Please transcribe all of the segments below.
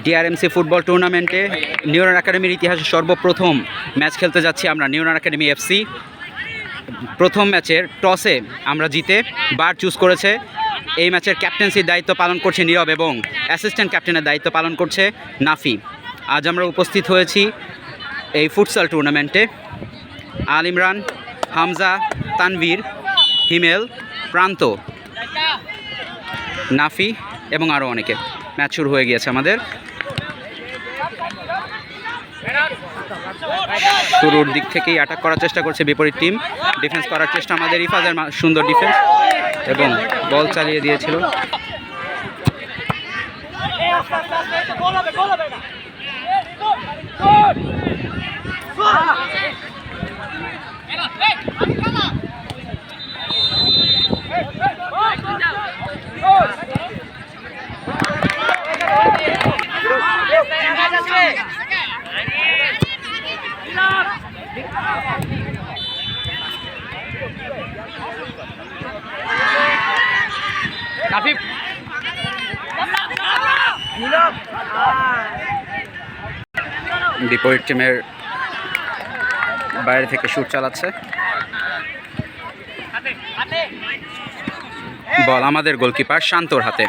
DRMC football টুর্নামেন্টে নিউরান একাডেমির ইতিহাসে সর্বপ্রথম ম্যাচ খেলতে যাচ্ছি আমরা নিউরান একাডেমি এফসি। প্রথম ম্যাচের টসে আমরা জিতে বার চুজ করেছে। এই ম্যাচের ক্যাপ্টেন্সির দায়িত্ব পালন করছে নীরব এবং অ্যাসিস্ট্যান্ট ক্যাপ্টেনের দায়িত্ব পালন করছে নাফি। আজ আমরা উপস্থিত হয়েছি এই ফুটসাল টুর্নামেন্টে। আল ইমরান, হামজা, তানভীর, হিমেল, প্রান্ত, নাফি এবং আরও অনেকে। ম্যাচ শুরু হয়ে গিয়েছে আমাদের। শুরুর দিক থেকেই অ্যাটাক করার চেষ্টা করছে বিপরীত টিম। ডিফেন্স করার চেষ্টা আমাদের ইফাজের সুন্দর ডিফেন্স এবং বল চালিয়ে দিয়েছিল। বিপরীত টিমের বাইরে থেকে শুট চালাচ্ছে। বল আমাদের গোলকিপার শান্তর হাতে।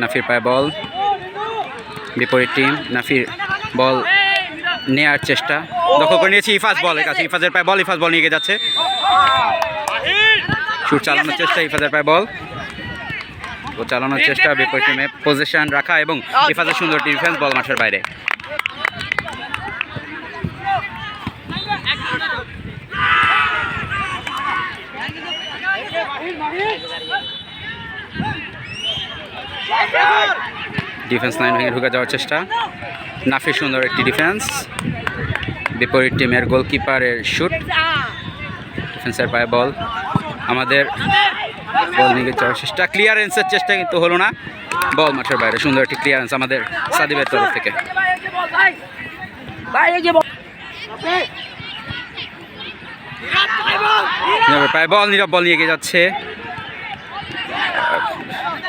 নাফির পায়ে বল, বিপরীত টিম নাফির বল নেয়ার চেষ্টা, দখল করে নিয়েছে ইফাজ বলের কাছে। ইফাজের পায়ে বল, ইফাজ বল নিয়ে যাচ্ছে, শুট চালানোর চেষ্টা, ইফাজের পায়ে বল ও চালানোর চেষ্টা, বিপরীত টিমে পজিশন রাখা এবং ইফাজের সুন্দর ডিফেন্স, বল মাঠের বাইরে। ডিফেন্স লাইন ভেঙে ঢুকে যাওয়ার চেষ্টা, নাফির সুন্দর একটি ডিফেন্স, বিপরীত টিমের গোলকিপারের শুট, ডিফেন্সের পায়ে বল, আমাদের বল নিয়ে যাওয়ার চেষ্টা, ক্লিয়ারেন্সের চেষ্টা কিন্তু হলো না, বল মাঠের বাইরে। সুন্দর একটি ক্লিয়ারেন্স আমাদের সাদিবের তরফ থেকে। নীরবের পায়ে বল, নীরব বল নিয়ে এগিয়ে যাচ্ছে,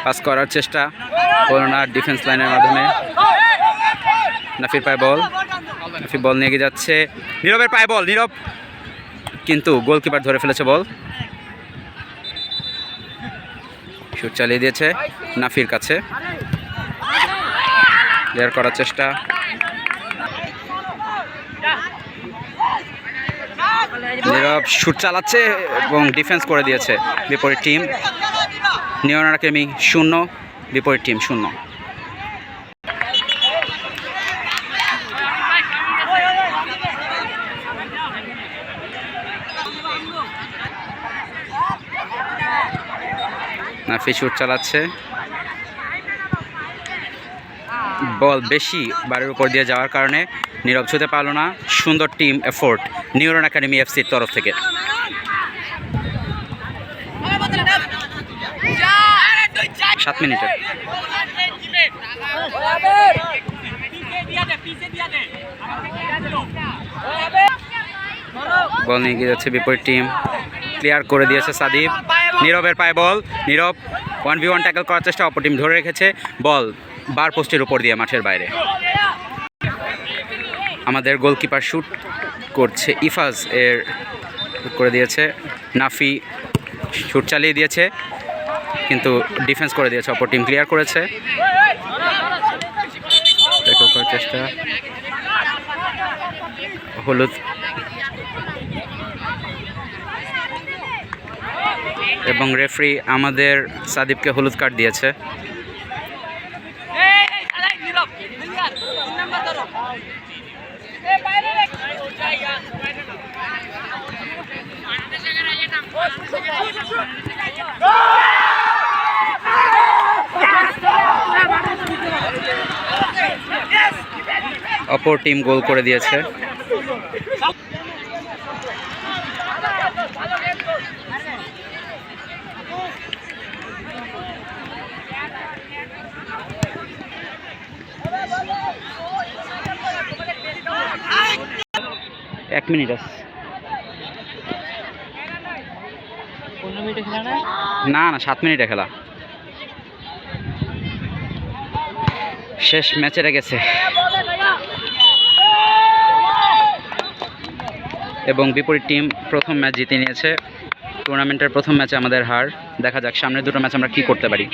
পাস করার চেষ্টা হলো না ডিফেন্স লাইনের মাধ্যমে। নাফির পায়ে বল, নাফি বল নিয়ে এগিয়ে যাচ্ছে, নীরবের পায়ে বল, নীরব কিন্তু গোলকিপার ধরে ফেলেছে বল। শুট চালিয়ে দিয়েছে নাফির কাছে, ক্লিয়ার করার চেষ্টা, নীরব শুট চালাচ্ছে এবং ডিফেন্স করে দিয়েছে বিপরীত টিম। নিউরান একাডেমি 0, বিপরীত টিম 0। নাফি শুট চালাচ্ছে, বল বেশি বারের উপর দিয়ে যাওয়ার কারণে নীরব ছুঁতে পারল না। সুন্দর টিম এফোর্ট নিউরান একাডেমি এফসির তরফ থেকে। সাত মিনিটে বল নিয়ে গিয়ে যাচ্ছে বিপরীত টিম, ক্লিয়ার করে দিয়েছে সাদিব। নীরবের পায়ে বল, নীরব 1v1 ট্যাকল করার চেষ্টা, অপর টিম ধরে রেখেছে, বল বার পোস্টের উপর দিয়ে মাঠের বাইরে। আমাদের গোলকিপার শুট করছে ইফাজ, এর করে দিয়েছে, নাফি শুট চালিয়ে দিয়েছে কিন্তু ডিফেন্স করে দিয়েছে, অপর টিম ক্লিয়ার করেছে, ট্যাকল করার চেষ্টা, হলুদ এবং রেফারি আমাদের সাদিবকে হলুদ কার্ড দিয়েছে। অপর টিম গোল করে দিয়েছে। 1 মিনিট আছে। 15 মিনিটে খেলা না? না না, 7 মিনিটে খেলা। শেষ ম্যাচেরা গেছে এবং বিপরীত টিম প্রথম ম্যাচ জিতে নিয়েছে। টুর্নামেন্টের প্রথম ম্যাচে আমাদের হার। দেখা যাক সামনের দুটো ম্যাচ আমরা কি করতে পারি।